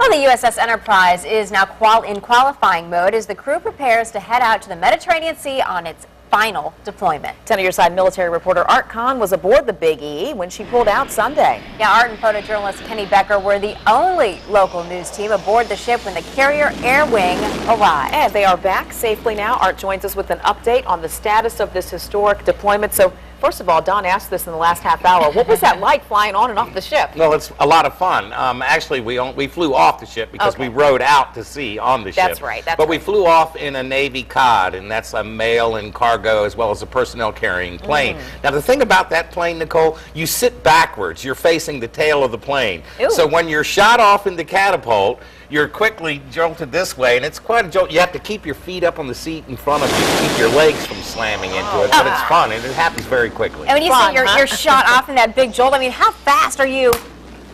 Well, the USS Enterprise is now in qualifying mode as the crew prepares to head out to the Mediterranean Sea on its final deployment. 10 on your side military reporter Art Kahn was aboard the Big E when she pulled out Sunday. Yeah, art and photojournalist Kenny Becker were the only local news team aboard the ship when the carrier Air Wing arrived. And they are back safely now. Art joins us with an update on the status of this historic deployment. So, first of all, Don asked this in the last half hour. What was that like flying on and off the ship? Well, it's a lot of fun. Actually, we flew off the ship because we rode out to sea on the ship. That's right. But we flew off in a Navy COD, and that's a mail and cargo as well as a personnel carrying plane. Now, the thing about that plane, Nicole, you sit backwards. You're facing the tail of the plane. Ooh. So when you're shot off in the catapult, you're quickly jolted this way, and it's quite a jolt. You have to keep your feet up on the seat in front of you to keep your legs from slamming into it, but it's fun, and it happens very quickly. And when you say you're shot off in that big jolt, I mean, how fast are you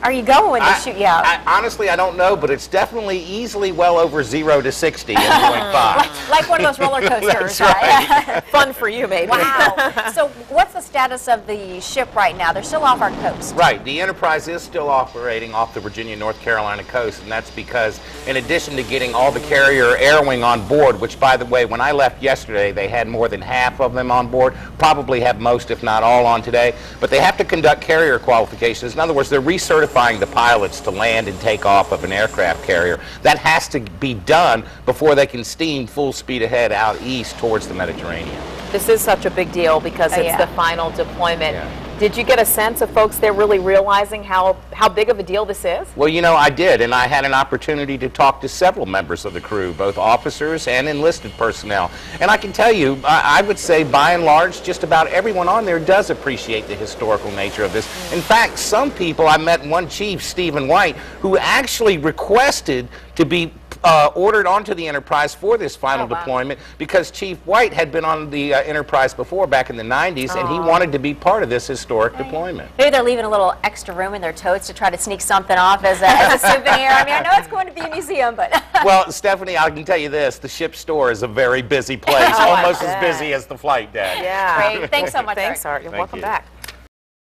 going when they shoot you out? Honestly, I don't know, but it's definitely easily well over 0 to 60 in 0.5. Like one of those roller coasters, That's right? Fun for you, maybe. Wow. So what's the status of the ship right now? They're still off our coast. Right. The Enterprise is still operating off the Virginia, North Carolina coast, and that's because in addition to getting all the carrier Air Wing on board, which, by the way, when I left yesterday, they had more than half of them on board, probably have most, if not all, on today, but they have to conduct carrier qualifications. In other words, they're recertifying the pilots to land and take off of an aircraft carrier. That has to be done before they can steam full speed ahead out east towards the Mediterranean. This is such a big deal because it's the final deployment. Yeah. Did you get a sense of folks there really realizing how big of a deal this is? Well, you know, I did, and I had an opportunity to talk to several members of the crew, both officers and enlisted personnel. And I can tell you, I would say by and large, just about everyone on there does appreciate the historical nature of this. In fact, some people, I met one chief, Stephen White, who actually requested to be ordered onto the Enterprise for this final deployment because Chief White had been on the Enterprise before back in the 90s, and he wanted to be part of this historic deployment. Maybe they're leaving a little extra room in their totes to try to sneak something off as a souvenir. I mean, I know it's going to be a museum, but... Well, Stephanie, I can tell you this, the ship store is a very busy place, almost as busy as the flight deck. Yeah. Great. Thanks so much, Thanks, Art. You're welcome back.